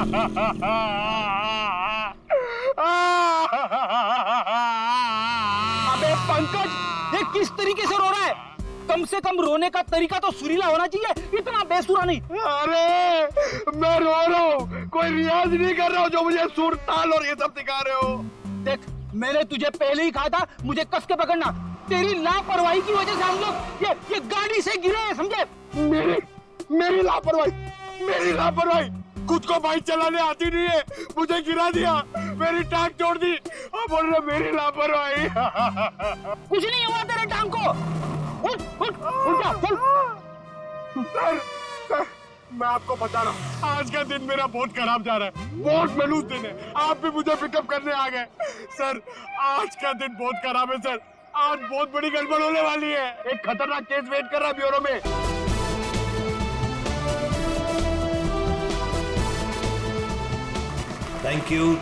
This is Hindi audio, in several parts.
अबे पंकज, ये किस तरीके से रो रहा है? कम से कम रोने का तरीका तो सुरीला होना चाहिए, इतना बेसुरा नहीं। अरे मैं रो रहा हूँ, कोई रियाज नहीं कर रहा हूँ जो मुझे सुर ताल और ये सब सिखा रहे हो। देख, मैंने तुझे पहले ही कहा था मुझे कस के पकड़ना। तेरी लापरवाही की वजह से हम लोग ये गाड़ी से गिरे हैं, समझे? मेरी लापरवाही खुद को बाइक चलाने आती नहीं है, मुझे गिरा दिया, मेरी टांग तोड़ दी और बोल रहे मेरी लापरवाही। कुछ नहीं हुआ तेरे टांग को। उठ जा, चल। सर, मैं आपको बता रहा हूँ, आज का दिन मेरा बहुत खराब जा रहा है, बहुत मनूस दिन है। आप भी मुझे पिकअप करने आ गए। सर, आज का दिन बहुत खराब है सर, आज बहुत बड़ी गड़बड़ होने वाली है। एक खतरनाक केस वेट कर रहा है ब्यूरो में। Thank you,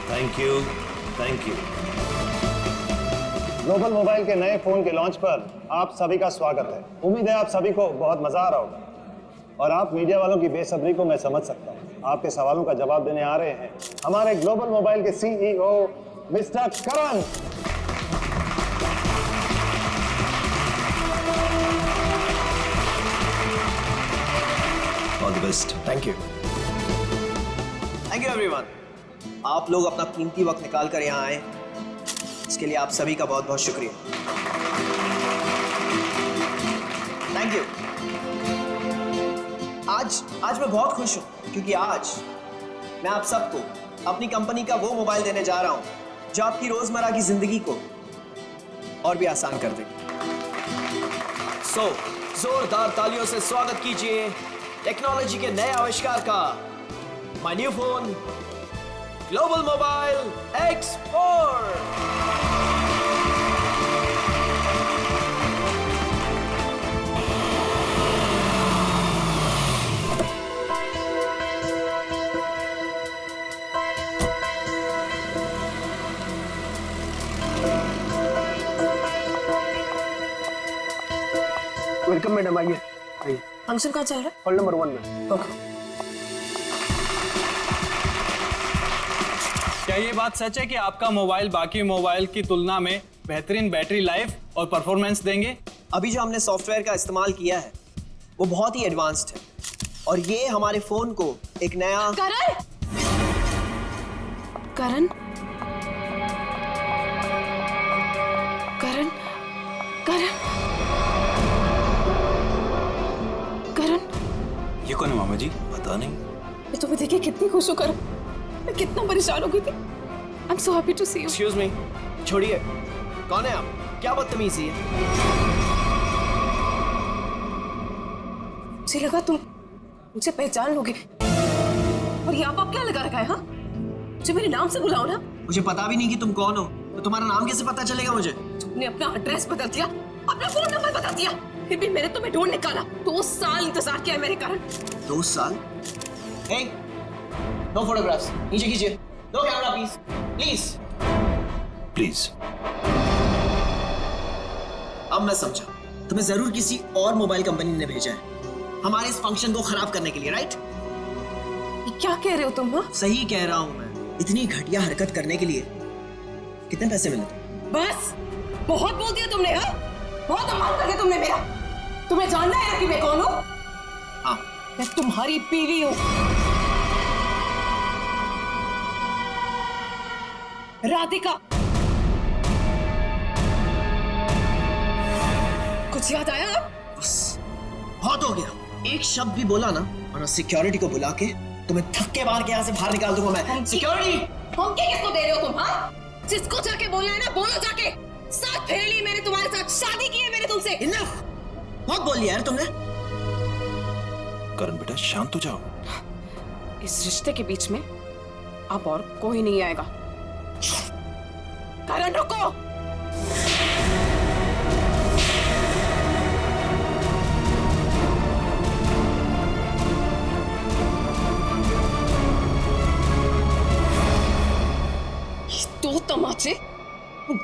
thank you, thank you. Global mobile के नए फोन के लॉन्च पर आप सभी का स्वागत है। उम्मीद है आप सभी को बहुत मजा आ रहा होगा और आप मीडिया वालों की बेसब्री को मैं समझ सकता हूँ। आपके सवालों का जवाब देने आ रहे हैं हमारे ग्लोबल मोबाइल के CEO mister Karan. All the best. Thank you everyone. आप लोग अपना कीमती वक्त निकाल कर यहाँ आए, इसके लिए आप सभी का बहुत बहुत शुक्रिया। Thank you. आज मैं बहुत खुश हूँ क्योंकि आज मैं आप सबको अपनी कंपनी का वो मोबाइल देने जा रहा हूँ जो आपकी रोजमर्रा की जिंदगी को और भी आसान कर देगी। सो जोरदार तालियों से स्वागत कीजिए टेक्नोलॉजी के नए आविष्कार का, my new phone global mobile X4। Welcome madam, आइए। फंक्शन कहाँ चल रहा है? हॉल नंबर 1 में। ओके। क्या ये बात सच है कि आपका मोबाइल बाकी मोबाइल की तुलना में बेहतरीन बैटरी लाइफ और परफॉर्मेंस देंगे? अभी जो हमने सॉफ्टवेयर का इस्तेमाल किया है वो बहुत ही एडवांस्ड है और ये हमारे फोन को एक नया करण करण करण करण करण ये कौन है मामा जी? पता नहीं। मैं तुम्हें देख के कितनी खुश हूँ करण, मैं कितना परेशान हो गई थी। I am so happy to see you. Excuse me, छोड़िए, कौन है आप? क्या बदतमीजी है? मुझे लगा तुम मुझे पहचान लोगे और यहाँ पर क्या लगा रखा है? हाँ, मुझे मेरे नाम से बुलाओ ना। मुझे पता भी नहीं कि तुम कौन हो, तो तुम्हारा नाम कैसे पता चलेगा मुझे? तुमने अपना एड्रेस बदल दिया, अपना फोन नंबर बदल दिया, फिर भी मैंने तुम्हें ढूंढ निकाला। 2 साल इंतजार किया है मेरे कारण। 2 साल? हे, नो फोटोग्राफ्स, नीचे खींचिए। No camera please, please please. अब मैं समझा, तुम्हें जरूर किसी और मोबाइल कंपनी ने भेजा है हमारे इस फंक्शन को खराब करने के लिए, राइट? ये क्या कह रहे हो तुम? हाँ, सही कह रहा हूं मैं। इतनी घटिया हरकत करने के लिए कितने पैसे मिले? बस बहुत बोल दिया तुमने। हाँ, बहुत अपमान कर दिया तुमने मेरा। तुम्हें जानना है कि मैं कौन हूँ? हाँ, मैं तुम्हारी बीवी हूँ, राधिका। कुछ याद आया? बस बहुत हो गया। एक शब्द भी बोला ना, वरना सिक्योरिटी को बुला के तुम्हें धक्के मार के यहाँ से बाहर निकाल दूंगा मैं। सिक्योरिटी! धमकी किसको दे रहे हो तुम? हाँ, जिसको जाके बोलना है ना बोलो जाके। साथ फेर ली मैंने तुम्हारे साथ, शादी की है मैंने तुमसे। इनफ! बहुत बोल लिया यार तुमने। करण बेटा शांत हो जाओ। इस रिश्ते के बीच में अब और कोई नहीं आएगा। करण रुको। ये 2 तमाचे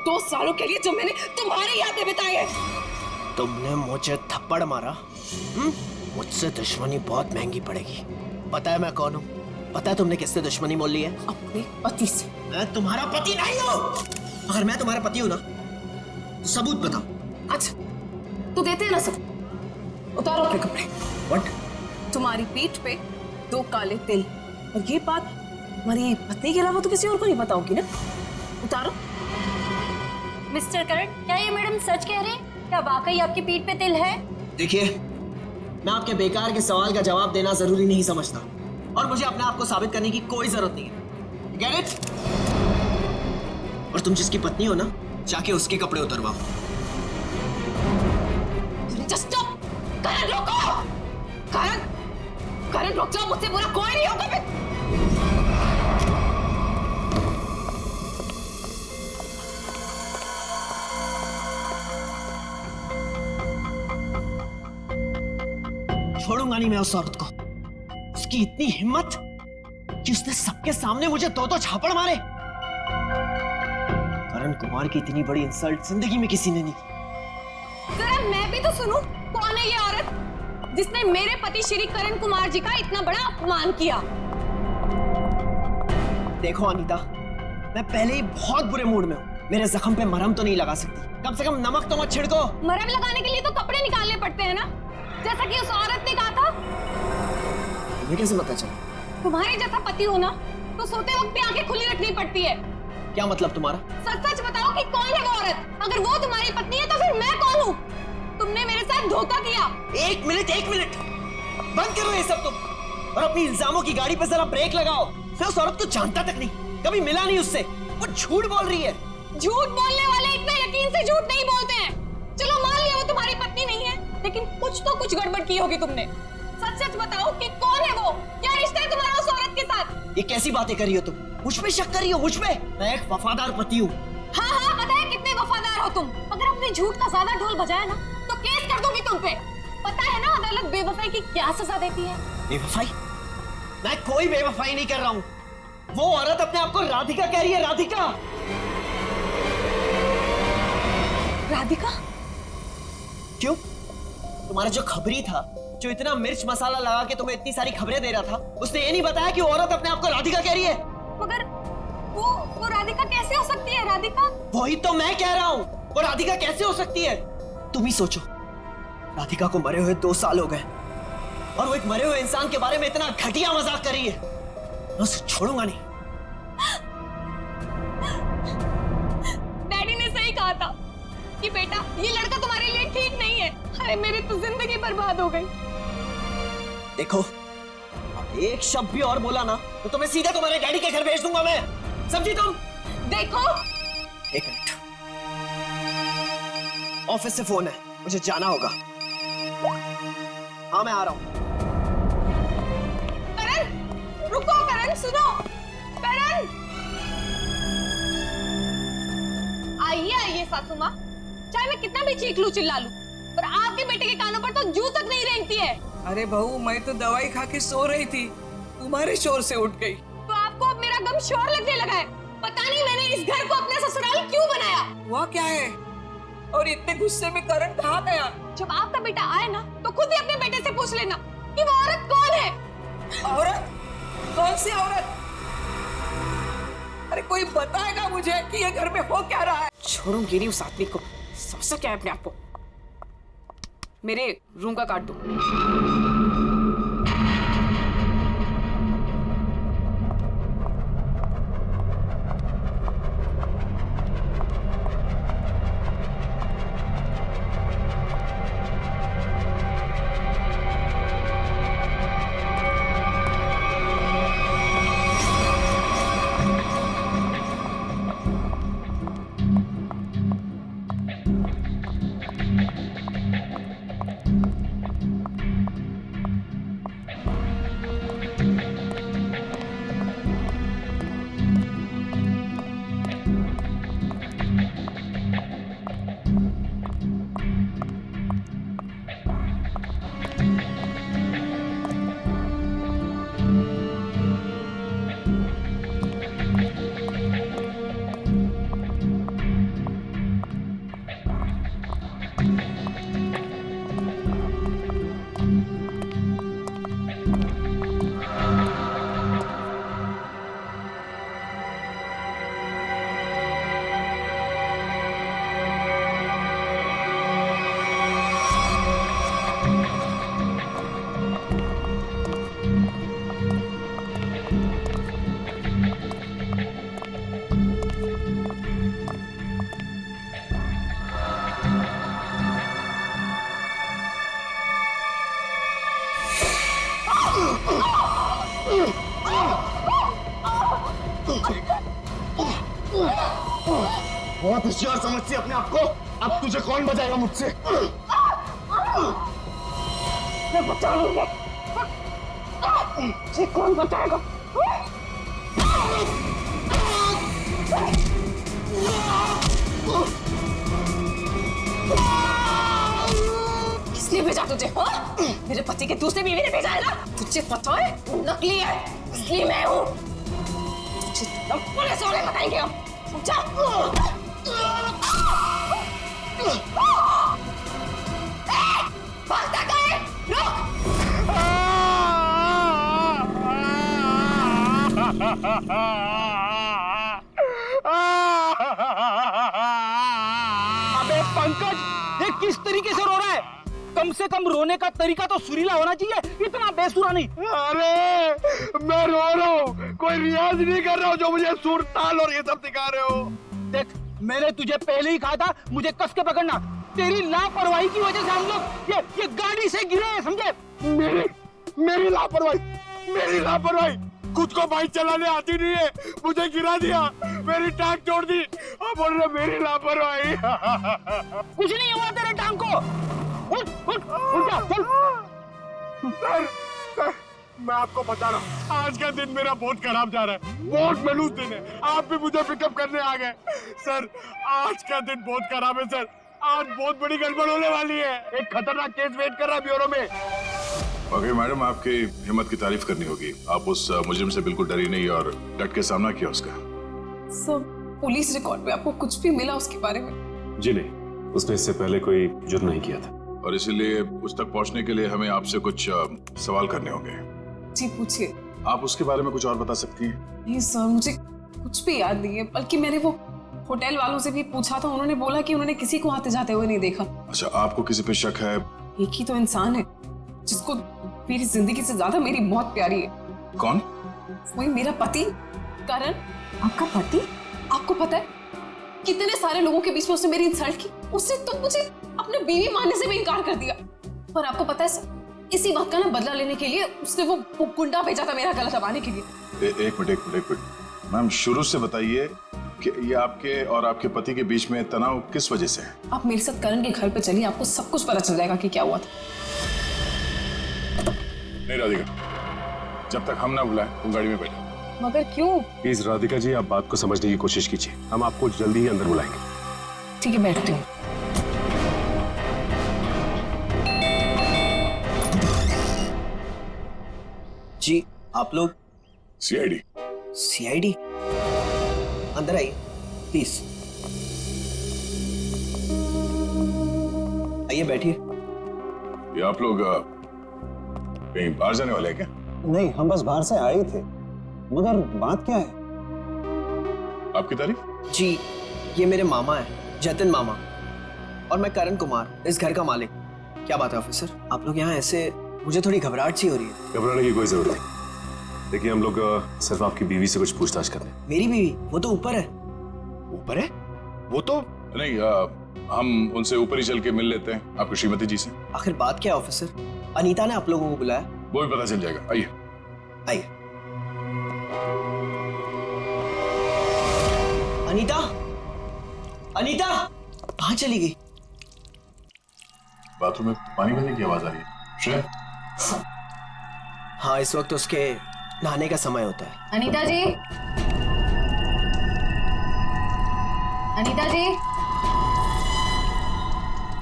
2 सालों के लिए जो मैंने तुम्हारे याद में बिताए हैं। तुमने मुझे थप्पड़ मारा, मुझसे दुश्मनी बहुत महंगी पड़ेगी। पता है मैं कौन हूँ? पता है तुमने किससे दुश्मनी मोल ली है? अपने पति से। मैं तुम्हारा पति नहीं हूँ। अगर मैं तुम्हारा पति हूँ ना, तो सबूत बताओ। अच्छा, तू देते हैं ना सब। उतारो अपने कपड़े। What? तुम्हारी पीठ पे 2 काले तिल, और ये बात तुम्हारी पत्नी के अलावा तो किसी और को नहीं पता होगी ना? उतारो। मिस्टर करण, क्या ये मैडम सच कह रहे हैं? क्या वाकई आपकी पीठ पे तिल है? देखिए, मैं आपके बेकार के सवाल का जवाब देना जरूरी नहीं समझता, और मुझे अपने आप को साबित करने की कोई जरूरत नहीं है। Get it? और तुम जिसकी पत्नी हो ना, जाके उसके कपड़े उतरवाओ। Just stop! करण रोको! करण रुक जाओ, मुझसे बुरा कोई नहीं होगा। छोड़ूंगा नहीं मैं उस औरत को। उसकी इतनी हिम्मत कि उसने सबके सामने मुझे 2 झापड़ मारे। करण कुमार की इतनी बड़ी इंसल्ट जिंदगी में किसी ने नहीं की। जरा मैं भी तो सुनूं, कौन है ये औरत जिसने मेरे पति श्री करण कुमार जी का इतना बड़ा अपमान किया? देखो अनीता, मैं पहले ही बहुत बुरे मूड में हूँ। मेरे जख्म पे मरहम तो नहीं लगा सकती, कम से कम नमक तो मत छिड़को। मरहम लगाने के लिए तो कपड़े निकालने पड़ते हैं ना, जैसा कि उस औरत ने कहा था। तुम्हें कैसे पता चला? तुम्हारे जैसा पति हो ना, तो सोते वक्त भी आंखें खुली रखनी पड़ती है। क्या मतलब तुम्हारा? सच सच बताओ कि कौन है वो औरत? अगर वो तुम्हारी पत्नी है तो फिर मैं कौन हूँ? तुमने मेरे साथ धोखा किया। एक मिनट बंद करो ये सब तुम, और अपनी इल्जामों की गाड़ी पे जरा ब्रेक लगाओ। मैं उस औरत को जानता तक नहीं, कभी मिला नहीं उससे। वो झूठ बोल रही है। झूठ बोलने वाले इतना यकीन से झूठ नहीं बोलते हैं। चलो मान लिया वो तुम्हारी पत्नी नहीं है, लेकिन कुछ गड़बड़ की होगी तुमने। सच सच बताओ कि कौन है वो? क्या रिश्ता है तुम्हारा उस औरत के साथ? ये कैसी बातें कर रही हो तुम? मुझ पे शक कर रही हो? मुझ पे? मैं एक वफादार पति हूँ। हाँ, पता है कितने वफादार हो तुम। अगर अपने झूठ का ज्यादा ढोल बजाया ना, तो केस कर दूंगी तुम पे। पता है ना अदालत बेवफाई की क्या सजा देती है? बेवफाई? मैं कोई बेवफाई नहीं कर रहा हूँ। वो औरत अपने आप को राधिका कह रही है। राधिका? राधिका? क्यों? तुम्हारा जो खबरी था, जो इतना मिर्च मसाला लगा के तुम्हें इतनी सारी खबरें दे रहा था, उसने ये नहीं बताया कि वो औरत अपने आप को राधिका कह रही है। मगर वो राधिका कैसे हो सकती है? राधिका? वही तो मैं कह रहा हूँ, वो राधिका कैसे हो सकती है? तुम ही सोचो, राधिका को मरे हुए 2 साल हो गए, और वो एक मरे हुए इंसान के बारे में इतना घटिया मजाक कर रही है। मैं उसे छोड़ूंगा नहीं। डैडी ने सही कहा था कि बेटा ये लड़का तुम्हारे लिए ठीक नहीं है। अरे मेरी तो जिंदगी बर्बाद हो गई। देखो, अब एक शब्द भी और बोला ना, तो तुम्हें सीधे तुम्हारे डैडी के घर भेज दूंगा मैं। समझी तुम? देखो, एक मिनट, ऑफिस से फोन है, मुझे जाना होगा। हाँ, मैं आ रहा हूँ। करण, रुको। करण सुनो। करण, आइए सासू माँ। चाहे मैं कितना भी चीख लूं चिल्ला लूं, पर आपके बेटे के कानों पर तो जू तक नहीं रेंगती है। अरे बहू, मैं तो दवाई खा के सो रही थी, तुम्हारे शोर से उठ गई। तो आपको अब मेरा गम शोर लगने लगा है। पता नहीं मैंने इस घर को अपने ससुराल क्यों बनाया। हुआ क्या है? और इतने गुस्से में करण कहाँ गया? जब आपका बेटा आए ना, तो खुद ही अपने बेटे से पूछ लेना कि वो औरत कौन है। औरत? कौन सी औरत? अरे कोई बताएगा मुझे कि ये घर में हो क्या रहा है? छोड़ूंगी नहीं उस आदमी को। समझा क्या है अपने आप को? मेरे रूम का कार्ड दो। बहुत होशियार समझती है अपने आप को। अब तुझे कौन बचाएगा मुझसे? मैं बचा लूंगा। मुझे कौन बचाएगा? किसने भेजा तुझे? हाँ? मेरे पति के दूसरे बीवी ने भेजा है ना? तुझे पता है नकली है, इसलिए मैं हूँ। तुझे पुलिस वाले बताएंगे हम, समझा? भागता कहाँ है? रुक! अबे पंकज, ये किस तरीके से रो रहा है? कम से कम रोने का तरीका तो सुरीला होना चाहिए, इतना बेसुरा नहीं। अरे मैं रो रहा हूँ, कोई रियाज नहीं कर रहा हूँ जो मुझे सुर ताल और ये सब सिखा रहे हो। देख, मैंने तुझे पहले ही कहा था मुझे कस के पकड़ना। तेरी लापरवाही की वजह से हम लोग ये गाड़ी से गिरे हैं, समझे? मेरी लापरवाही खुद को बाइक चलाने आती नहीं है, मुझे गिरा दिया, मेरी टांग तोड़ दी और बोल रहे मेरी लापरवाही। कुछ नहीं हुआ तेरे टांग को। उठ जा, चल। सर, मैं आपको बता रहा हूँ, आज का दिन मेरा बहुत खराब जा रहा है, बहुत मनूस दिन है। आप भी मुझे पिकअप करने आ गए। सर, आज का दिन बहुत खराब है सर, आज बहुत बड़ी गड़बड़ होने वाली है। एक खतरनाक केस वेट कर रहा है ब्यूरो में। वाकई मैडम, आपकी हिम्मत की तारीफ करनी होगी। आप उस मुजरिम से बिल्कुल डरी नहीं और डट के सामना किया उसका। सर, पुलिस रिकॉर्ड में आपको कुछ भी मिला उसके बारे में? जी नहीं, उसने इससे पहले कोई जुर्म नहीं किया था। और इसीलिए उस तक पहुंचने के लिए हमें आपसे कुछ सवाल करने होंगे। जी पूछिए। आप उसके बारे में कुछ और बता सकती हैं? नहीं सर, मुझे कुछ भी याद नहीं है, बल्कि मैंने वो होटल वालों से भी पूछा था, उन्होंने बोला कि उन्होंने किसी को आते जाते हुए नहीं देखा। अच्छा, आपको किसी पे शक है? एक ही तो इंसान है जिसको मेरी जिंदगी से ज्यादा मेरी मौत प्यारी है। कौन? वही मेरा पति करण। आपका पति? आपको पता है कितने सारे लोगों के बीच में उसने मेरी इंसल्ट की, उसने तो मुझे अपने बीवी मानने से भी इनकार कर दिया। और आपको पता है सर, इसी बात का ना बदला लेने के लिए उसने वो गुंडा भेजा था मेरा गला दबाने के लिए। एक मिनट मैम, शुरू से बताइए कि ये आपके और आपके पति के बीच में तनाव किस वजह से है? आप मेरे साथ करण के घर पे चलिए, आपको सब कुछ पता चल जाएगा कि क्या हुआ था। नहीं राधिका, जब तक हम ना बुलाएं तुम गाड़ी में बैठो। मगर क्यों? प्लीज राधिका जी, आप बात को समझने की कोशिश कीजिए, हम आपको जल्दी ही अंदर बुलाएंगे। ठीक है, बैठती हूँ। जी, आप लोग? सीआईडी। अंदर आइए प्लीज। आइए बैठिए। ये आप लोग कहीं बाहर जाने वाले हैं क्या? नहीं, हम बस बाहर से आए ही थे, मगर बात क्या है? आपकी तारीफ? जी, ये मेरे मामा है, जतिन मामा, और मैं करण कुमार, इस घर का मालिक। क्या बात है ऑफिसर, आप लोग यहाँ ऐसे? मुझे थोड़ी घबराहट सी हो रही है। घबराने की कोई जरूरत नहीं। देखिए, हम लोग सिर्फ आपकी बीवी से कुछ पूछताछ कर रहे हैं। मेरी बीवी? वो तो ऊपर है। ऊपर है? वो तो नहीं, हम उनसे ऊपर ही चल के मिल लेते हैं, आपकी श्रीमती जी से। आखिर बात क्या है ऑफिसर? अनीता ने आप लोगों को बुलाया? वो भी पता चल जाएगा, आइए। आइए। अनीता, अनीता कहाँ चली गई? बाथरूम में पानी भरने की आवाज आ रही है। श्रेया? हाँ, इस वक्त उसके नहाने का समय होता है। अनीता जी, अनीता जी।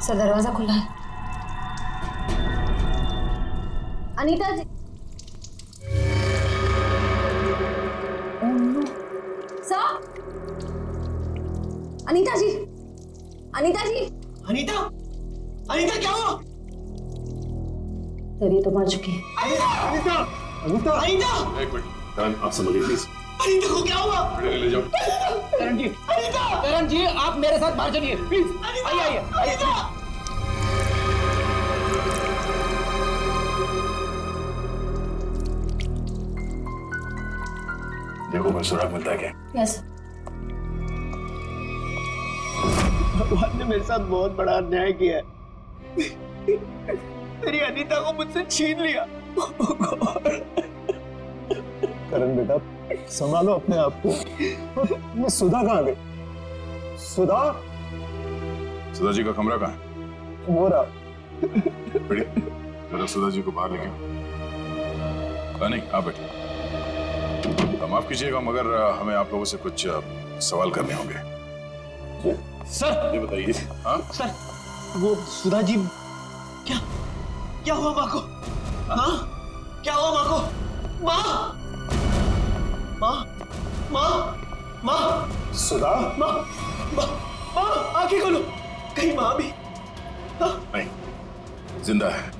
सर, दरवाजा खुला है। अनीता जी। सर, अनीता जी, अनीता जी। अनीता, अनीता क्या हुआ? सर, ये तो मर चुकी है। अनीता, अनीता, अनीता, एक मिनट, करण, आप समझिए प्लीज। अनीता को क्या हुआ? ले जाओ। करण जी, आप मेरे साथ बाहर चलिए प्लीज। आइए। देखो कोई सुराग मिलता है क्या? यस। भगवान ने मेरे साथ बहुत बड़ा अन्याय किया है। मेरी अनीता को मुझसे छीन लिया। करण बेटा, संभालो अपने आप को। ये सुधा कहाँ गई? सुधा? सुधा जी का कमरा कहाँ है? वो रहा। बढ़िया, जरा सुधा जी को बाहर लेके आओ। नहीं, आप बैठिए। माफ कीजिएगा मगर हमें आप लोगों से कुछ सवाल करने होंगे। सर ये बताइए। हाँ सर, वो सुधा जी क्या हुआ माँ को? हाँ, क्या हुआ माँ को? माँ, माँ, माँ, माँ, सुधा? माँ, माँ, माँ, आंखें खोलो। कहीं माँ भी? नहीं, जिंदा है,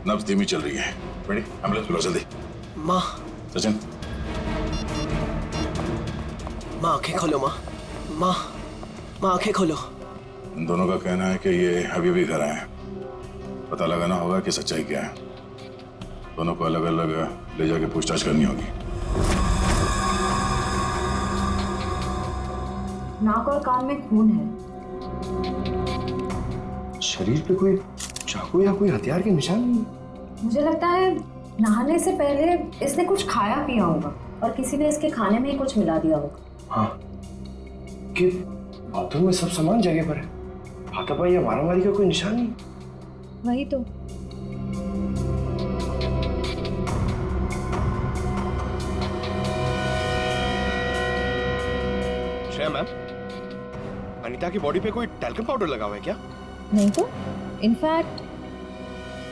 नब्ज धीमी चल रही है। रेडी, एम्बुलेंस बुलाओ जल्दी। माँ, सचिन, माँ आंखें खोलो। माँ, माँ, माँ आंखें खोलो। इन दोनों का कहना है कि ये अभी भी घर आए हैं। पता लगाना होगा कि सच्चाई क्या है। दोनों को अलग अलग ले जाके पूछताछ करनी होगी। नाक और कान में खून है। शरीर पे कोई चाकू या कोई हथियार के निशान नहीं। मुझे लगता है नहाने से पहले इसने कुछ खाया पिया होगा और किसी ने इसके खाने में ही कुछ मिला दिया होगा। हाँ, कि बाथरूम में सब सामान जगह पर है, हाथापाई या मारामारी का कोई निशान नहीं। वही तो। श्रेया मैम, अनीता की बॉडी पे कोई टैल्कम पाउडर लगा हुआ है क्या? नहीं तो, इनफैक्ट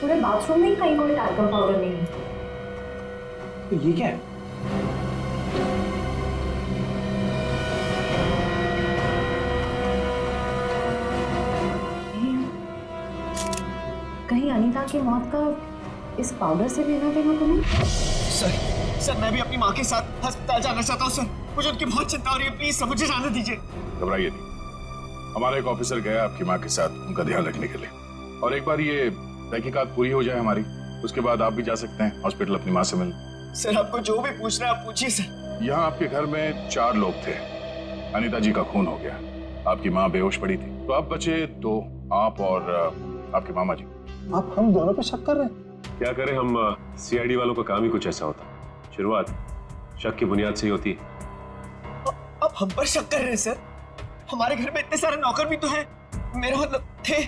पूरे बाथरूम में ही कहीं कोई टैल्कम पाउडर नहीं है। तो ये क्या है? कहीं अनीता की मौत का इस पाउडर से लेना देना तो नहीं? सर, मैं भी अपनी माँ के साथ अस्पताल जाना चाहता हूँ सर। मुझे उनकी बहुत चिंता हो रही है, प्लीज मुझे जाने दीजिए। घबराइए नहीं, हमारा एक ऑफिसर गया आपकी माँ के साथ उनका ध्यान रखने के लिए। और एक बार ये तहकीकात पूरी हो जाए हमारी, उसके बाद आप भी जा सकते हैं हॉस्पिटल अपनी माँ से मिलने। सर, आपको जो भी पूछना है आप पूछिए सर। यहाँ आपके घर में 4 लोग थे। अनीता जी का खून हो गया, आपकी माँ बेहोश पड़ी थी, तो अब बचे 2, आप और आपके मामा जी। आप हम दोनों पे शक कर रहे हैं? क्या करें, हम सीआईडी वालों का काम ही कुछ ऐसा होता। शुरुआत शक की बुनियाद से ही होती है। अब हम पर शक कर रहे हैं सर? हमारे घर में इतने सारे नौकर भी तो हैं। मेरा मतलब थे।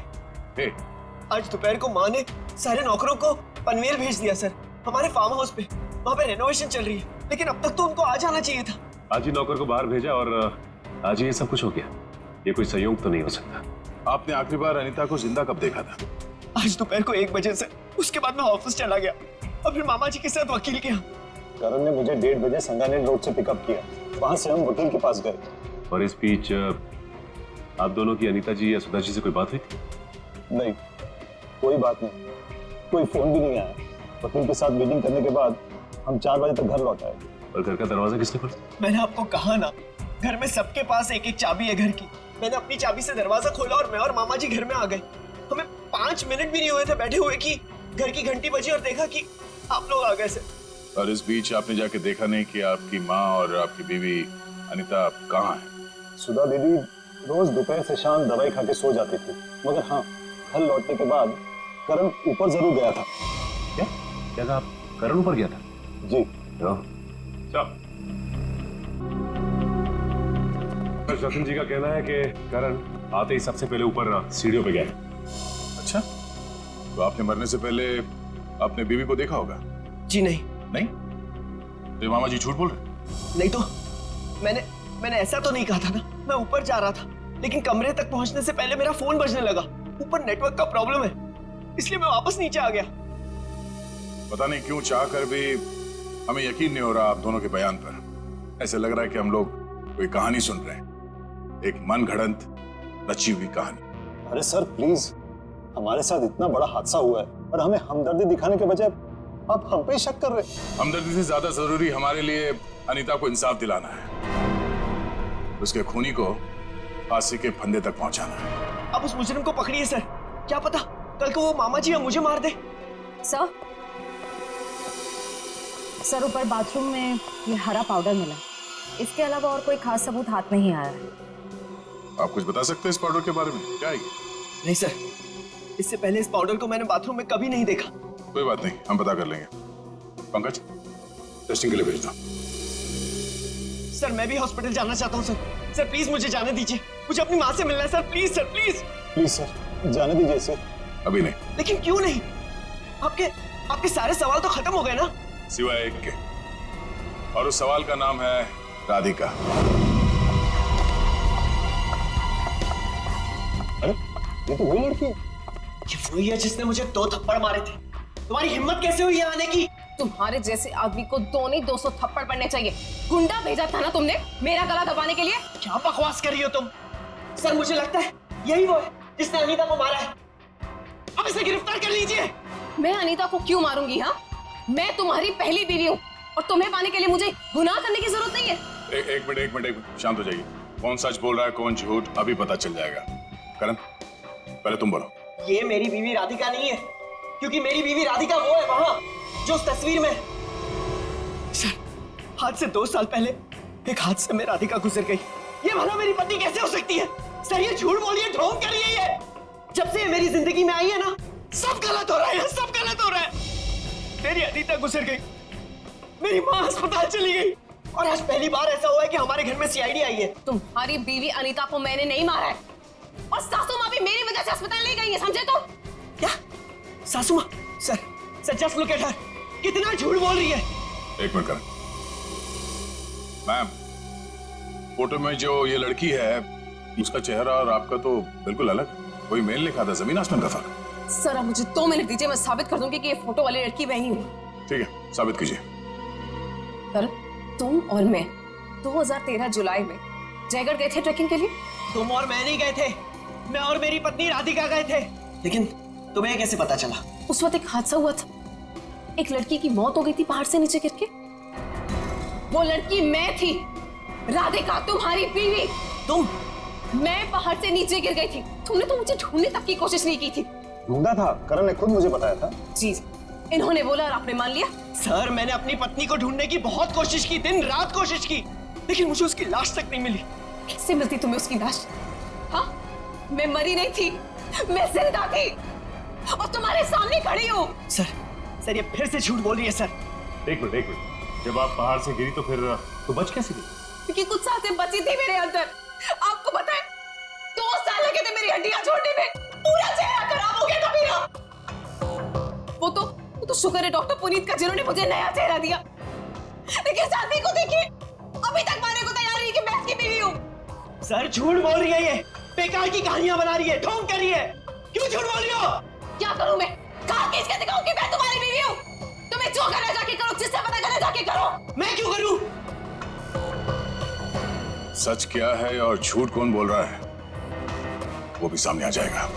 आज दोपहर को माँ ने सारे नौकरों को पनवेल भेज दिया सर, हमारे फार्म हाउस पे। वहाँ पे रेनोवेशन चल रही है, लेकिन अब तक तो उनको आ जाना चाहिए था। आज ही नौकर को बाहर भेजा और आज ही ये सब कुछ हो गया। ये कोई संयोग तो नहीं हो सकता। आपने आखिरी बार अनीता को जिंदा कब देखा था? आज दोपहर को 1 बजे से। उसके बाद मैं ऑफिस चला गया और फिर मामा जी के साथ वकील के यहाँ। करण ने मुझे 1:30 बजे संगानेर रोड से पिकअप किया, वहां से हम वकील के पास गए। और इस बीच आप दोनों की अनीता जी या सुधा जी से कोई बात हुई थी? नहीं, कोई बात नहीं, कोई फोन भी नहीं आया। वकील के साथ मीटिंग करने के बाद हम 4 बजे तक घर लौट आए। और घर का दरवाजा किसने खोला? मैंने आपको कहा ना, घर में सबके पास एक चाबी है घर की। मैंने अपनी चाबी से दरवाजा खोला और मैं और मामा जी घर में आ गए। हमें 5 मिनट भी नहीं हुए थे बैठे हुए कि घर की घंटी बजी और देखा कि आप लोग आ गए सर। और इस बीच आपने जाके देखा नहीं कि आपकी माँ और आपकी बीवी अनीता कहाँ है? सुधा दीदी रोज दोपहर से शाम दवाई खा के सो जाती थी, मगर हाँ, घर लौटने के बाद करण ऊपर जरूर गया था। क्या कहा आप? करण ऊपर गया था? जी। सचिन जी का कहना है कि करण आते ही सबसे पहले ऊपर सीढ़ियों पे गया। अच्छा, तो आपने मरने से पहले अपने बीवी को देखा होगा? जी नहीं। नहीं? तो मामा जी झूठ बोल रहे? नहीं तो मैंने ऐसा तो नहीं कहा था ना। मैं ऊपर जा रहा था, लेकिन कमरे तक पहुंचने से पहले मेरा फोन बजने लगा। ऊपर नेटवर्क का प्रॉब्लम है, इसलिए मैं वापस नीचे आ गया। पता नहीं क्यों चाह कर भी हमें यकीन नहीं हो रहा आप दोनों के बयान पर। ऐसे लग रहा है कि हम लोग कोई कहानी सुन रहे हैं, एक मन घड़ंत रची हुई कहानी। अरे सर प्लीज, हमारे साथ इतना बड़ा हादसा हुआ है और हमें हमदर्दी दिखाने के बजाय आप हम पे शक कर रहे हैं। हमदर्दी से ज्यादा जरूरी हमारे लिए अनीता को इंसाफ दिलाना है, उसके खूनी को फांसी के फंदे तक पहुंचाना है। अब उस मुजरिम को पकड़िए सर, क्या पता कल को वो मामा जी या मुझे मार दे। सर ऊपर बाथरूम में ये हरा पाउडर मिला, इसके अलावा और कोई खास सबूत हाथ में ही आया है। आप कुछ बता सकते हैं इस पाउडर के बारे में? क्या है ये? नहीं सर, इससे पहले इस पाउडर को मैंने बाथरूम में कभी नहीं देखा। कोई बात नहीं, हम पता कर लेंगे। पंकज, टेस्टिंग के लिए भेज दो। सर मैं भी हॉस्पिटल जाना चाहता हूँ सर। सर प्लीज मुझे जाने दीजिए, मुझे अपनी माँ से मिलना है sir. Please sir, please please sir, जाने दीजिए इसे। अभी नहीं। लेकिन क्यों नहीं? आपके सारे सवाल तो खत्म हो गए ना, सिवाय एक के, और उस सवाल का नाम है राधिका। अरे ये तो वही लड़की है। ये वही है जिसने मुझे 2 थप्पड़ मारे थे। तुम्हारी हिम्मत कैसे हुई यहाँ आने की? तुम्हारे जैसे आदमी को 2 नहीं 200 थप्पड़ पड़ने चाहिए। गुंडा भेजा था ना तुमने मेरा गला दबाने के लिए? क्या बकवास कर रही हो तुम? सर मुझे लगता है यही वो है जिसने अनीता को मारा है। अब इसे गिरफ्तार कर लीजिए। मैं अनीता को क्यों मारूंगी? हाँ, मैं तुम्हारी पहली बीवी हूँ और तुम्हें पाने के लिए मुझे गुनाह करने की जरूरत नहीं है। एक मिनट, शांत हो जाइए। कौन सच बोल रहा है कौन झूठ, अभी पता चल जाएगा। करण, पहले तुम बोलो। ये मेरी बीवी राधिका नहीं है, क्योंकि मेरी बीवी राधिका वो है वहां जो उस तस्वीर में। सर आज से 2 साल पहले एक हादसे में राधिका गुजर गई। ये भला मेरी पत्नी कैसे हो सकती है? सर ये झूठ बोलिए, ढोंग कर रही है ये। जब से ये मेरी जिंदगी में आई है ना, सब गलत हो रहा है, सब गलत हो रहा है। मेरी अनीता गुजर गई, मेरी माँ अस्पताल चली गई, और आज पहली बार ऐसा हुआ है कि हमारे घर में सीआईडी आई है। तुम्हारी बीवी अनीता को मैंने नहीं मारा है, और सासू माँ भी मेरी वजह से अस्पताल ले गई है, समझे? तो क्या सासू माँ? Sir just look at her, कितना झूठ बोल रही है। एक मिनट करण। मैम, फोटो में जो ये लड़की है, उसका चेहरा और आपका तो बिल्कुल अलग। कोई मेल लिखा था, जमीन आसमान का फर्क। सर अब मुझे 2 मिनट दीजिए, मैं साबित कर दूंगी कि ये फोटो वाली लड़की वही हूँ। ठीक है, साबित कीजिए। कर, तुम और मैं 2013 जुलाई में जयगढ़ गए थे ट्रैकिंग के लिए। तुम और मैं नहीं गए थे, मैं और मेरी पत्नी राधिका गए थे। लेकिन तुम्हें कैसे पता चला? उस वक्त एक हादसा हुआ था, एक लड़की की मौत हो गई थी पहाड़ से नीचे गिर के। वो लड़की मैं थी, राधिका तुम्हारी बीवी। तुम? मैं पहाड़ से नीचे गिर गई थी, तुमने तो मुझे ढूंढने तक की कोशिश नहीं की थी। ढूंढा था, करण ने खुद मुझे बताया था। जी, इन्होंने बोला और आपने मान लिया। सर मैंने अपनी पत्नी को ढूंढने की बहुत कोशिश की, दिन रात कोशिश की, लेकिन मुझे उसकी लाश तक नहीं मिली। कैसे मिलती तुम्हें उसकी लाश? हाँ, मैं मरी नहीं थी, मैं जिंदा थी और तुम्हारे सामने खड़ी हूँ। सर ये फिर से झूठ बोल रही है सर। एक मिनट, जब आप पहाड़ से गिरी तो फिर तो बच कैसे गई? क्योंकि कुछ सांसें बची थी मेरे अंदर। आपको पता है 2 साल लगे थे मेरी हड्डियां छोड़ने में, पूरा चेहरा खराब हो गया था मेरा। वो तो शुक्र है डॉक्टर पुनीत का, जिन्होंने मुझे नया चेहरा दिया। लेकिन शादी को देखिए, अभी तक मारने को तैयार नहीं कि मैं इसकी बीवी हूँ। सर झूठ बोल रही है, ये बेकार की कहानियां बना रही है, ढोंग कर रही है। क्यों झूठ बोल रही हो? क्या करूं मैं? कहां खींच के दिखाऊं कि मैं तुम्हारी बीवी हूं? तुम्हें जो करना जाके करो, जिससे पता करना जाके करो। मैं क्यों करूं? सच क्या है और झूठ कौन बोल रहा है, वो भी सामने आ जाएगा।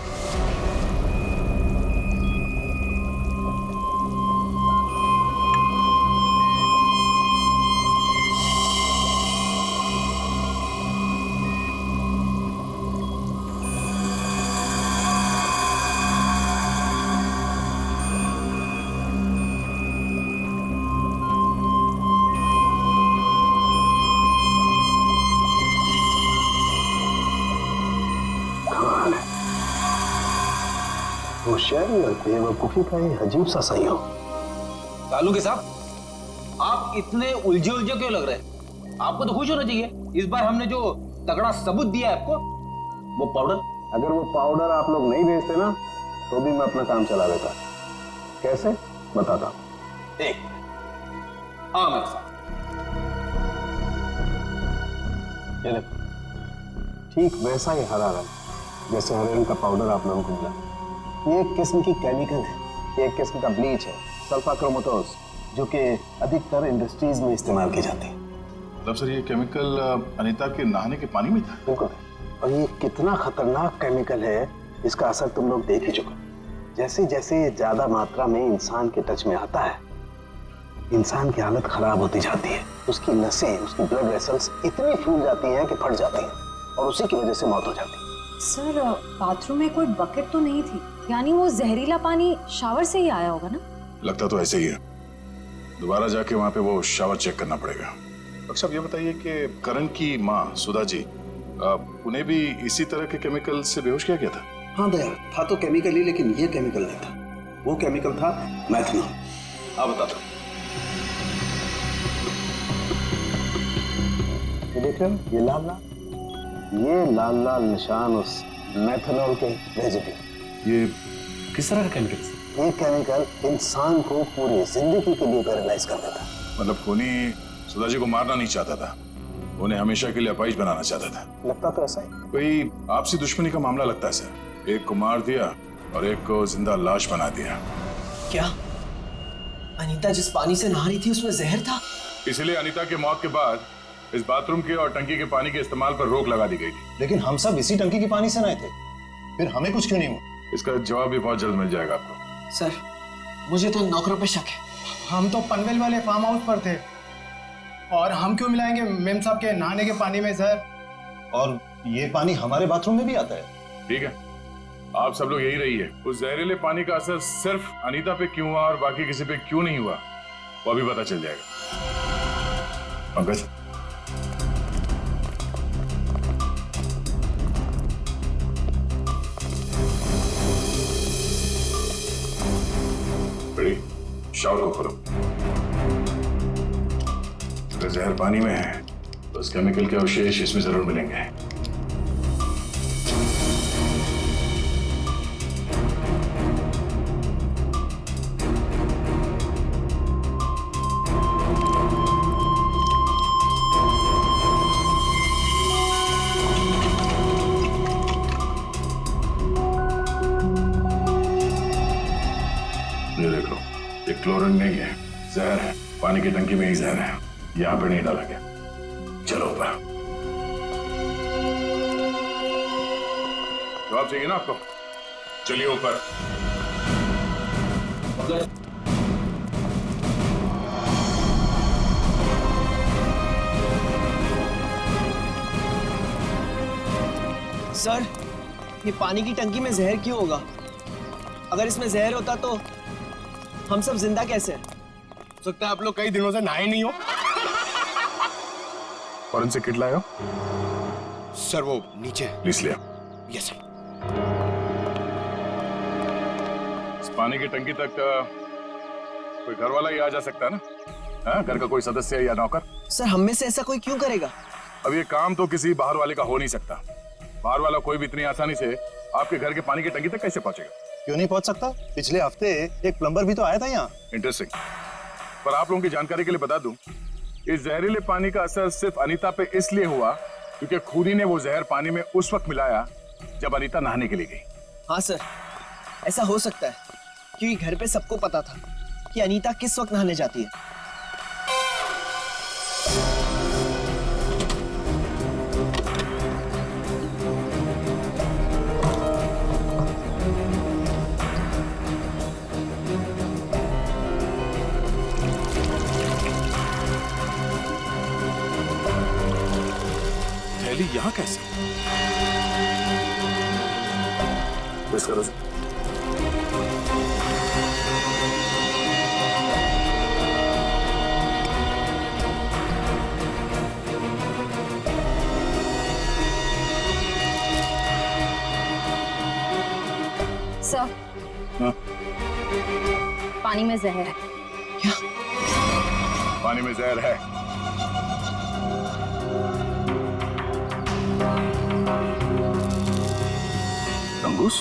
होशियारी और बेवकूफी का ये अजीब सा संयोग। कालू के साहब, आप इतने उलझे क्यों लग रहे हैं? आपको तो खुश होना चाहिए, इस बार हमने जो तगड़ा सबूत दिया है आपको, वो पाउडर। अगर वो पाउडर आप लोग नहीं भेजते ना, तो भी मैं अपना काम चला लेता। कैसे बताता हूं। एक हाँ मेरे साथ ये देखो, ठीक वैसा ही हरा रंग जैसे हरे रंग का पाउडर आप लोगों को मिला। ये एक किस्म की केमिकल है, ये एक किस्म का ब्लीच है, सल्फा क्रोमेटोज, जो कि अधिकतर इंडस्ट्रीज में इस्तेमाल की जाती है। मतलब सर ये केमिकल अनीता के नहाने के पानी में था? बिल्कुल। और ये कितना खतरनाक केमिकल है, इसका असर तुम लोग देख ही चुके। जैसे जैसे ज्यादा मात्रा में इंसान के टच में आता है, इंसान की हालत खराब होती जाती है। उसकी नसें, उसकी ब्लड वेसल्स इतनी फूल जाती हैं कि फट जाती हैं, और उसी की वजह से मौत हो जाती है। सर बाथरूम में कोई बकेट तो नहीं थी, यानी वो जहरीला पानी शावर से ही आया होगा ना? लगता तो ऐसे ही है। दोबारा जाके वहां पे वो शावर चेक करना पड़ेगा। डॉक्टर साहब ये बताइए कि करण की माँ सुधा जी, उन्हें भी इसी तरह के केमिकल से बेहोश किया गया था? हाँ दया, था तो केमिकल ही, लेकिन ये केमिकल नहीं था। वो केमिकल था मैथनॉल। आप बता दो। ये देख रहे हो, ये लाल लाल, ये लाल लाल निशान उस मेथनॉल के रेजिड्यू। ये किस तरह का केमिकल? ये केमिकल इंसान को पूरी जिंदगी के लिए पैरालाइज कर देता। मतलब खूनी सुधा जी को मारना नहीं चाहता था, उन्हें हमेशा के लिए अपाहिज बनाना चाहता था। लगता तो ऐसा ही। कोई आपसी दुश्मनी का मामला लगता है सर। एक को मार दिया और एक को जिंदा लाश बना दिया। क्या अनीता जिस पानी से नहा रही थी उसमें जहर था? इसलिए अनीता की मौत के बाद इस बाथरूम के और टंकी के पानी के इस्तेमाल पर रोक लगा दी गई थी। लेकिन हम सब इसी टंकी के पानी से नहाए थे, फिर हमें कुछ क्यों नहीं हुआ? इसका जवाब भी बहुत जल्द मिल जाएगा आपको। सर मुझे तो नौकरों पे शक है। हम तो पनवेल वाले फार्म हाउस पर थे, और हम क्यों मिलाएंगे मेम साहब के नहाने के पानी में सर? और ये पानी हमारे बाथरूम में भी आता है। ठीक है, आप सब लोग यही रहिए। उस जहरीले पानी का असर सिर्फ अनीता पे क्यों हुआ और बाकी किसी पे क्यों नहीं हुआ, वो अभी पता चल जाएगा। पंकज, बड़ी शावर को खोलो। अगर जहर पानी में है तो उस केमिकल के अवशेष इसमें जरूर मिलेंगे। ये देखो, ये क्लोरीन नहीं है, जहर है। पानी की टंकी में ही जहर है, यहाँ पे नहीं डाला गया। चलो ऊपर। जवाब चाहिए ना आपको? चलिए ऊपर। सर ये पानी की टंकी में जहर क्यों होगा? अगर इसमें जहर होता तो हम सब जिंदा कैसे? हो सकता है आप लोग कई दिनों से नहाए नहीं हो। फॉरेंसिक किट लाए हो? सर वो नीचे। प्लीज लिया। Yes sir. इस पानी की टंकी तक कोई घर वाला ही आ जा सकता है ना? हाँ, घर का कोई सदस्य या नौकर? सर हम में से ऐसा कोई क्यों करेगा? अब ये काम तो किसी बाहर वाले का हो नहीं सकता। बाहर वाला कोई भी इतनी आसानी से आपके घर के पानी की टंकी तक कैसे पहुंचेगा? क्यों नहीं पहुंच सकता? पिछले हफ्ते एक प्लम्बर भी तो आया था यहाँ। इंटरेस्टिंग। पर आप लोगों की जानकारी के लिए बता दूं, इस जहरीले पानी का असर सिर्फ अनीता पे इसलिए हुआ क्योंकि खूनी ने वो जहर पानी में उस वक्त मिलाया जब अनीता नहाने के लिए गई। हाँ सर, ऐसा हो सकता है क्योंकि घर पे सबको पता था कि अनीता किस वक्त नहाने जाती है। यहाँ कैसे? बस करो। सर हाँ? पानी में जहर है। क्या? पानी में जहर है? तंगुस?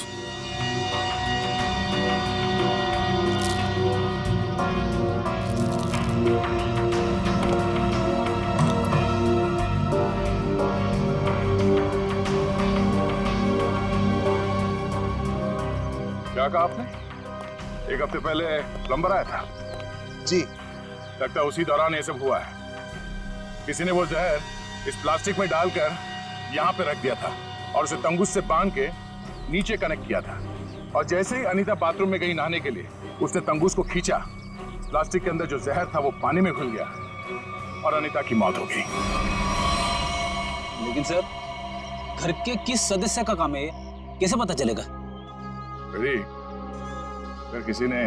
क्या कहा आपने? एक हफ्ते पहले प्लम्बर आया था? जी। लगता है उसी दौरान ये सब हुआ है। किसी ने वो जहर इस प्लास्टिक में डालकर यहाँ पे रख दिया था और उसे तंगुस से बांध के नीचे कनेक्ट किया था। और जैसे ही अनीता बाथरूम में गई नहाने के लिए, उसने तंगुस को खींचा। प्लास्टिक के अंदर जो जहर था वो पानी में घुल गया और अनीता की मौत हो गई। लेकिन सर, घर के किस सदस्य का काम है ये? कैसे पता चलेगा? अगर किसी ने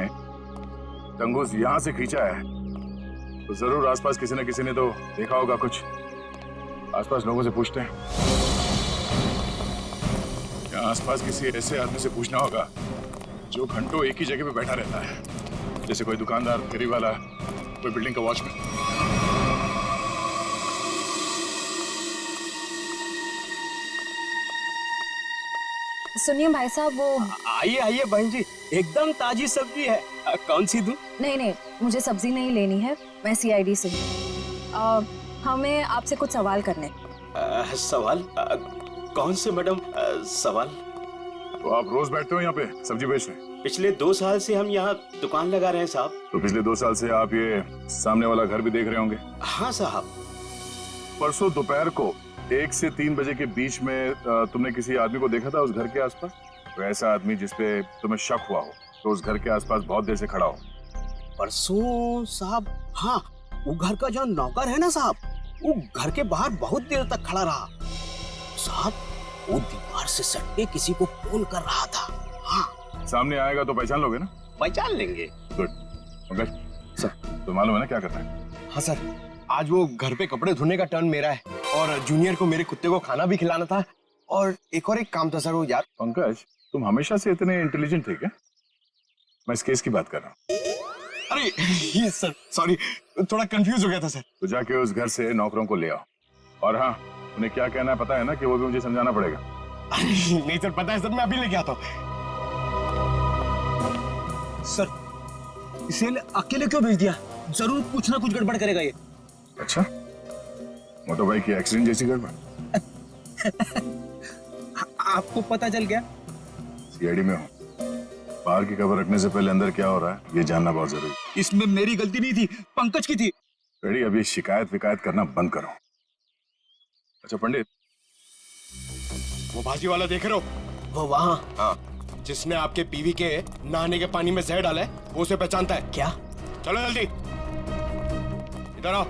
तंगुस यहां से खींचा है तो जरूर आसपास किसी न किसी ने तो देखा होगा कुछ। आसपास लोगों से पूछते हैं। क्या आसपास किसी ऐसे आदमी से पूछना होगा जो घंटों एक ही जगह पे बैठा रहता है, जैसे कोई दुकानदार, फेरी वाला, कोई बिल्डिंग का वॉचमैन। सुनिए भाई साहब, वो आइए आइए बहन जी, एकदम ताजी सब्जी है। कौन सी दूं? नहीं, मुझे सब्जी नहीं लेनी है, मैं सीआईडी से हूँ। हमें आपसे कुछ सवाल करने। सवाल? कौन से मैडम सवाल? तो आप रोज बैठते हो यहाँ पे सब्जी बेचने? पिछले 2 साल से हम यहाँ दुकान लगा रहे हैं साहब। तो पिछले 2 साल से आप ये सामने वाला घर भी देख रहे होंगे? हाँ साहब। परसों दोपहर को 1 से 3 बजे के बीच में तुमने किसी आदमी को देखा था उस घर के आसपास? तो ऐसा आदमी जिसपे तुम्हें शक हुआ हो, तो उस घर के आसपास बहुत देर से खड़ा हो। परसों साहब, हाँ, वो घर का जो नौकर है ना साहब, वो घर के बाहर बहुत देर तक खड़ा रहा साहब। वो दीवार से सट के किसी को फोन कर रहा था। हाँ, सामने आएगा तो पहचान लोगे ना? पहचान लेंगे। गुड। पंकज सर, तो मालूम है ना क्या करना है? हाँ सर, आज वो घर पे कपड़े धोने का टर्न मेरा है और जूनियर को मेरे कुत्ते को खाना भी खिलाना था और एक काम था सर वो यार। पंकज, तुम हमेशा से इतने इंटेलिजेंट थे क्या? मैं इस केस की बात कर रहा हूँ। अरे ये सर सॉरी, थोड़ा कंफ्यूज हो गया था सर। तो जाके उस घर से नौकरों को ले आओ, और हाँ, उन्हें क्या कहना है पता है ना, कि वो भी मुझे समझाना पड़ेगा। नहीं सर, पता है सर, मैं अभी लेके आता हूँ। सर, इसे अकेले क्यों भेज दिया? जरूर कुछ ना कुछ गड़बड़ करेगा ये। अच्छा, मोटो भाई की एक्सीडेंट जैसी गड़बड़? आपको पता चल गया? सीआईडी में हूँ, बाहर की खबर रखने से पहले अंदर क्या हो रहा है ये जानना बहुत जरूरी। इसमें मेरी गलती नहीं थी, पंकज की थी। रेडी, अभी शिकायत विकायत करना बंद करो। अच्छा पंडित, वो भाजी वाला देख रहे हो? वो वहाँ? हाँ, जिसने आपके पीवी के नहाने के पानी में जहर डाला है, वो उसे पहचानता है क्या? चलो जल्दी इधर आओ।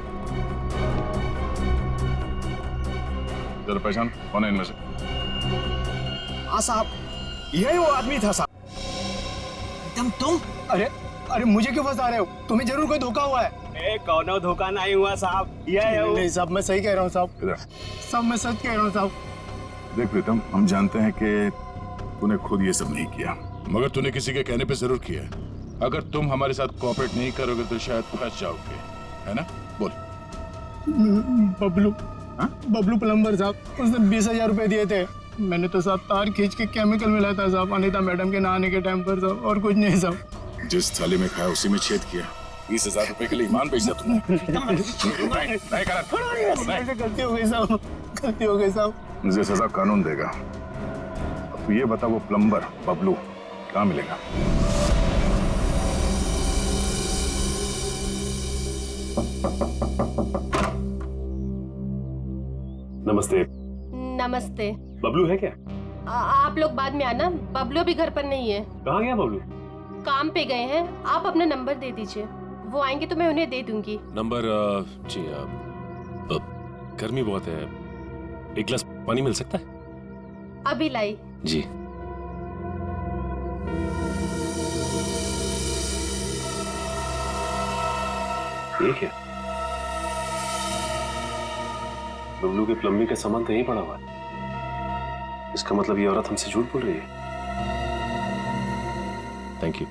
जरा पहचान कौन है इनमें से? हाँ साहब, यही वो आदमी था साहब। तुम? अरे मुझे क्यों फंसा रहे हो? तुम्हें जरूर कोई धोखा हुआ है। कौनो धोखा नहीं हुआ साहब, ये है वो। नहीं साहब, मैं सही कह रहा हूँ साहब। इधर साहब, मैं सच कह रहा हूँ साहब। देख प्रीतम, हम जानते हैं कि तूने खुद ये सब नहीं किया, मगर तूने किसी के कहने पे जरूर किया है। अगर तुम हमारे साथ कोऑपरेट नहीं करोगे तो शायद फंस जाओगे, है ना? बोल। बबलू प्लम्बर साहब, उसने 20,000 रुपए दिए थे। मैंने तो साहब तार खींच के केमिकल मिलाया था साहब, अनीता मैडम के नहाने के टाइम पर साहब, और कुछ नहीं साहब। जिस थाली में खाया उसी में छेद किया। 20,000 रुपए के लिए ईमान बेच दिया तुमने। गलती हो गई साहब, गलती हो गई साहब। मुझे सजा कानून देगा। अब तू ये बता, वो प्लम्बर बबलू कहाँ मिलेगा? नमस्ते। नमस्ते। बबलू है क्या? आप लोग बाद में आना, बबलू अभी घर पर नहीं है। कहाँ गया बबलू? काम पे गए हैं। आप अपना नंबर दे दीजिए, वो आएंगे तो मैं उन्हें दे दूंगी। नंबर? जी, गर्मी बहुत है, एक गिलास पानी मिल सकता है? अभी लाई। जी। ये क्या? बबलू के प्लम्बिंग का सामान तो यहीं पड़ा हुआ है। इसका मतलब ये औरत हमसे झूठ बोल रही है। Thank you.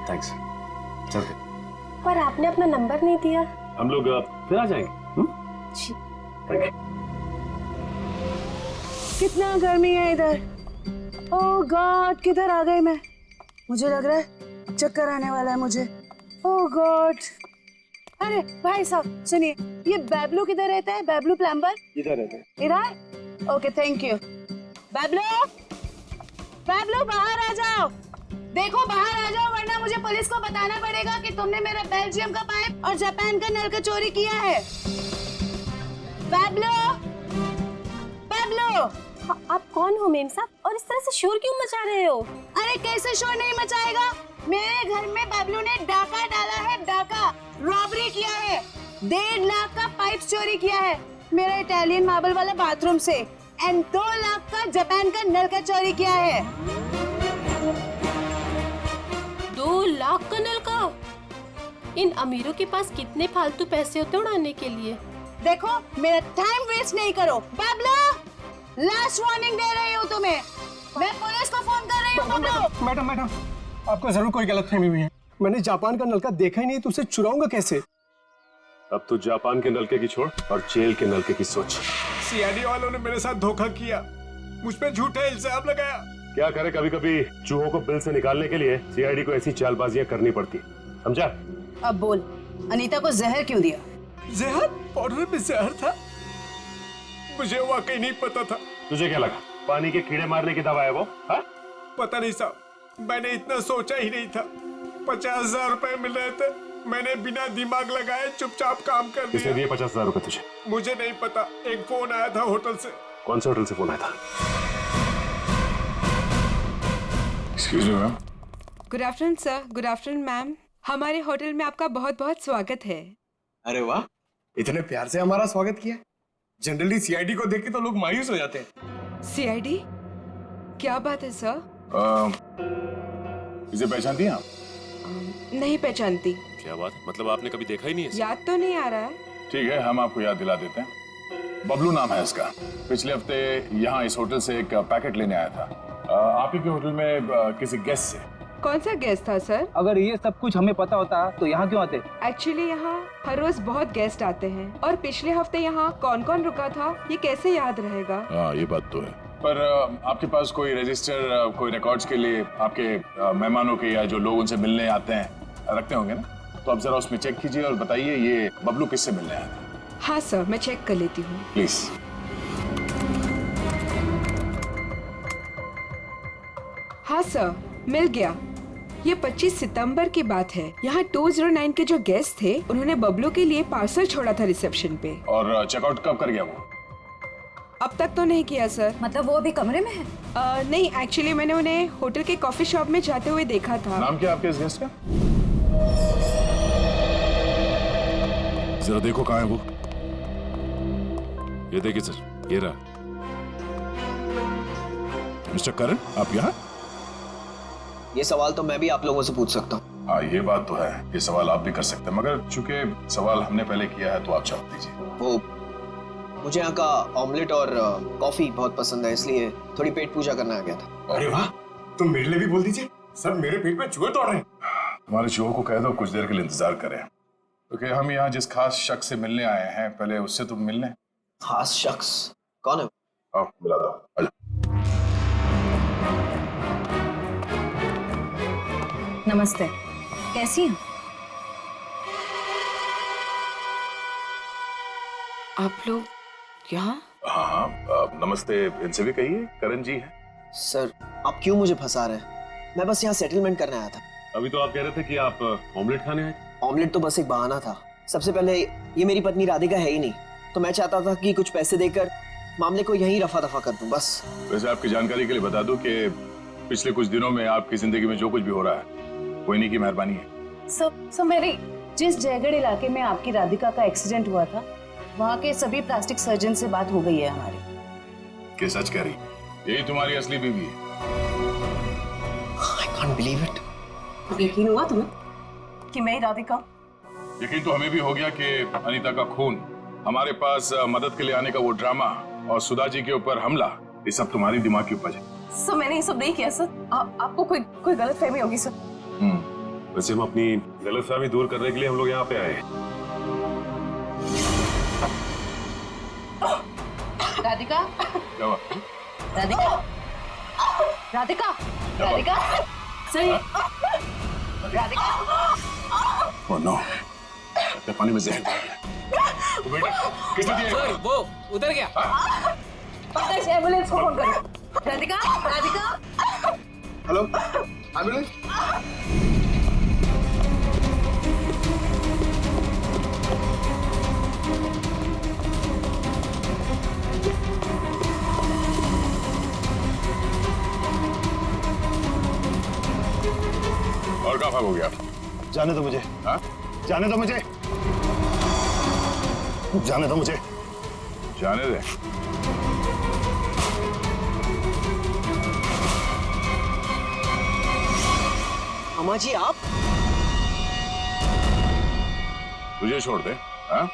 थैंक्स। चलते। पर आपने अपना नंबर नहीं दिया। हम लोग फिर आ जाएंगे। जी। Thank you. कितना गर्मी है इधर। ओह गॉड, किधर आ गई मैं? मुझे लग रहा है चक्कर आने वाला है मुझे। ओह गॉड। अरे भाई साहब सुनिए, ये बैबलू किधर रहता है? बैबलू प्लम्बर इधर रहता है। इधर? Okay, thank you. Bablu, Bablu बाहर आ जाओ। देखो बाहर आ जाओ, वरना मुझे पुलिस को बताना पड़ेगा कि तुमने मेरा बेल्जियम का पाइप और जापान का नल का चोरी किया है। बैबलू, बैबलू। आप कौन हो मेम साहब, और इस तरह से शोर क्यों मचा रहे हो? अरे कैसे शोर नहीं मचाएगा? मेरे घर में बबलू ने डाका डाला है, डाका रॉबरी किया है। 1.5 लाख का पाइप चोरी किया है मेरा इटालियन मार्बल वाला बाथरूम से, एंड 2 लाख का जापान का नल का चोरी किया है। 2 लाख का नल का? इन अमीरों के पास कितने फालतू पैसे होते उड़ाने के लिए। देखो मेरा टाइम वेस्ट नहीं करो। बबलू, लास्ट वार्निंग दे रही हूँ तुम्हें, मैं पुलिस को फोन कर रही हूँ। बबलू। मैडम, आपको जरूर कोई गलतफहमी हुई है। मैंने जापान का नलका देखा ही नहीं, तो उसे चुराऊंगा कैसे? अब तो जापान के नलके की छोड़ और जेल के नलके की सोच। सीआईडी वालों ने मेरे साथ धोखा किया, मुझ पे झूठा इल्जाम लगाया। क्या करे, कभी कभी चूहों को बिल से निकालने के लिए सीआईडी को ऐसी चालबाजियां करनी पड़ती, समझा? अब बोल, अनीता को जहर क्यों दिया? जहर? पाउडर में जहर था? मुझे वाकई नहीं पता था। तुझे क्या लगा पानी के कीड़े मारने की दवा है वो? हा? पता नहीं साहब, मैंने इतना सोचा ही नहीं था। 50,000 रुपए मिल रहे थे, मैंने बिना दिमाग लगाए चुपचाप काम कर दिया। किसने दिए 50,000 रुपए तुझे? मुझे नहीं पता, एक फोन आया था होटल से। कौन से होटल से फोन आया था? Excuse me ma'am. Good afternoon sir. Good afternoon ma'am. हमारे होटल में आपका बहुत बहुत स्वागत है। अरे वाह, इतने प्यार से हमारा स्वागत किया। जनरली सीआईडी को देख के तो लोग मायूस हो जाते हैं। सीआईडी? क्या बात है सर? इसे पहचानती हैं आप? नहीं पहचानती। क्या बात, मतलब आपने कभी देखा ही नहीं है? याद तो नहीं आ रहा है। ठीक है, हम आपको याद दिला देते हैं। बबलू नाम है इसका। पिछले हफ्ते यहाँ इस होटल से एक पैकेट लेने आया था आप ही के होटल में किसी गेस्ट से। कौन सा गेस्ट था सर? अगर ये सब कुछ हमें पता होता तो यहाँ क्यों आते? एक्चुअली यहाँ हर रोज बहुत गेस्ट आते हैं और पिछले हफ्ते यहाँ कौन कौन रुका था ये कैसे याद रहेगा? हाँ, ये बात तो है। पर आपके पास कोई रजिस्टर, कोई रिकॉर्ड्स के लिए आपके मेहमानों के या जो लोग उनसे मिलने आते हैं रखते होंगे ना? तो आप जरा उसमें चेक कीजिए और बताइए ये बबलू किससे मिलने आया था। हाँ सर, मैं चेक कर लेती हूँ। प्लीज। हाँ सर, मिल गया। ये 25 सितंबर की बात है। यहाँ 209 के जो गेस्ट थे उन्होंने बबलू के लिए पार्सल छोड़ा था रिसेप्शन पे। और चेकआउट कब कर गया वो? अब तक तो नहीं किया सर। मतलब वो अभी कमरे में है? नहीं, एक्चुअली मैंने उन्हें होटल के कॉफी शॉप में जाते हुए देखा था। नाम क्या आपके इस गेस्ट का? जरा देखो कहाँ है वो। ये देखिए सर, ये रहा। मिस्टर करण, आप यहाँ? ये सवाल तो मैं भी आप लोगों से पूछ सकता हूँ। हाँ, ये बात तो है, ये सवाल आप भी कर सकते हैं, मगर चूंकि सवाल हमने पहले किया है तो आप जवाब दीजिए। वो मुझे यहाँ का ऑमलेट और कॉफी बहुत पसंद है, इसलिए थोड़ी पेट पूजा करने आ गया था। अरे वाह, तुम मेरे लिए भी बोल दीजिए। सर, मेरे पेट में चूहे दौड़ रहे हैं। तुम्हारे चूहों को कह दो कुछ देर के लिए इंतजार करें, क्योंकि हम यहाँ जिस खास शख्स से मिलने आए हैं पहले उससे तुम मिलने। खास शख्स कौन है? आओ मिला दो। आजा। नमस्ते, कैसी हैं? आप लोग यहाँ? हाँ हाँ, नमस्ते इनसे भी कहिए, करण जी है। सर, आप क्यों मुझे फंसा रहे हैं? मैं बस यहाँ सेटलमेंट करने आया था। अभी तो आप कह रहे थे कि आप ऑमलेट खाने आए। ऑमलेट तो बस एक बहाना था। सबसे पहले ये मेरी पत्नी राधिका है ही नहीं, तो मैं चाहता था कि कुछ पैसे देकर मामले को यहीं रफा दफा कर दूं, बस। वैसे आपकी जानकारी के लिए बता दूं कि पिछले कुछ दिनों में आपकी जिंदगी में जो कुछ भी हो रहा है वो इन्हीं की मेहरबानी है। सर मेरी जिस जयगढ़ इलाके में आपकी राधिका का एक्सीडेंट हुआ था, वहाँ के सभी प्लास्टिक सर्जन से बात हो गई है हमारी। क्या सच कह रही? यही तुम्हारी असली बीवी है? I can't believe it। यकीन हुआ तुम्हें कि मैं राधिका? यकीन तो हमें भी हो गया कि अनीता का खून, हमारे पास मदद के लिए आने का वो ड्रामा और सुधा जी के ऊपर हमला, ये सब तुम्हारी दिमाग की उपज है। सर, मैंने ये सब नहीं किया सर। आपको कोई गलतफहमी होगी सर। वैसे हम अपनी गलतफहमी दूर करने के लिए हम लोग यहाँ पे आए हैं। राधिका, क्या हुआ? राधिका, राधिका, राधिका, सही, राधिका। ओह नो, अपने पानी में जहर डाल दिया। तो बेटा, किसने दिया? सर, वो उधर गया। एम्बुलेंस को फोन करो। राधिका, राधिका। Hello, ambulance. और कहाँ भाग हो गया? जाने दो मुझे। हाँ? जाने दो मुझे। जाने दो मुझे। जाने दे। अम्मा जी, आप? तुझे छोड़ दे। हाँ?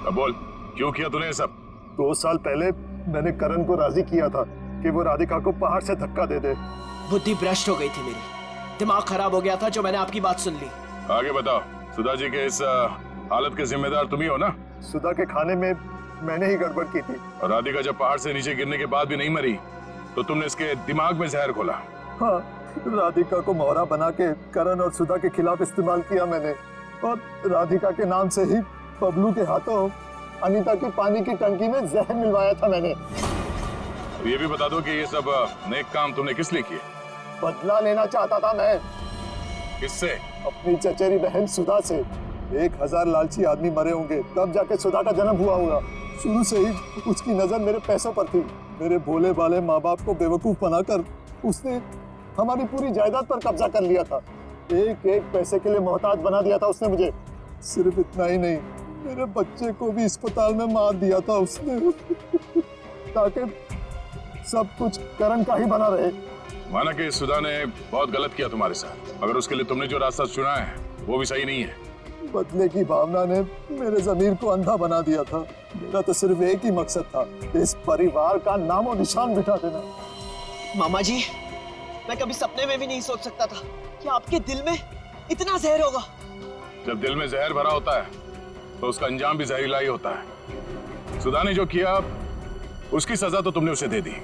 अब बोल, क्यों किया तूने ये सब? 2 साल पहले मैंने करण को राजी किया था कि वो राधिका को पहाड़ से धक्का दे दे। बुद्धि भ्रष्ट हो गई थी मेरी, दिमाग खराब हो गया था जो मैंने आपकी बात सुन ली। आगे बताओ, सुधा जी के इस हालत के जिम्मेदार तुम ही हो ना? सुधा के खाने में मैंने ही गड़बड़ की थी। और राधिका जब पहाड़ से नीचे गिरने के बाद भी नहीं मरी तो तुमने इसके दिमाग में जहर घोला। हाँ, राधिका को मोहरा बना के करण और सुधा के खिलाफ इस्तेमाल किया मैंने, और राधिका के नाम से ही बबलू के हाथों अनीता की पानी की टंकी में जहर मिलवाया था मैंने। अब ये भी बता दो कि ये सब नेक काम तुमने किस लिए किए? बदला लेना चाहता था मैं। किससे? अपनी चचेरी बहन सुधा से। 1000 लालची आदमी मरे होंगे तब जाके सुधा का जन्म हुआ होगा। शुरू से ही उसकी नजर मेरे पैसों पर थी। मेरे भोले भाले माँ बाप को बेवकूफ बनाकर उसने हमारी पूरी जायदाद पर कब्जा कर लिया था। एक एक पैसे के लिए मोहताज बना दिया था उसने मुझे। सिर्फ इतना ही नहीं, मेरे बच्चे को भी अस्पताल में मार दिया था उसने ताकि सब कुछ करण का ही बना रहे। माना कि सुधा ने बहुत गलत किया तुम्हारे साथ, मगर उसके लिए तुमने जो रास्ता चुना है वो भी सही नहीं है। बदले की भावना ने मेरे जमीर को अंधा बना दिया था। मेरा तो सिर्फ एक ही मकसद था, इस परिवार का नामो निशान मिटा देना। मामा जी, मैं कभी सपने में भी नहीं सोच सकता था कि आपके दिल में इतना जहर होगा। जब दिल में जहर भरा होता है तो उसका अंजाम भी जहरीला ही होता है। सुधा ने जो किया उसकी सजा तो तुमने उसे दे दी।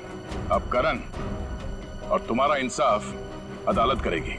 अब करण और तुम्हारा इंसाफ अदालत करेगी।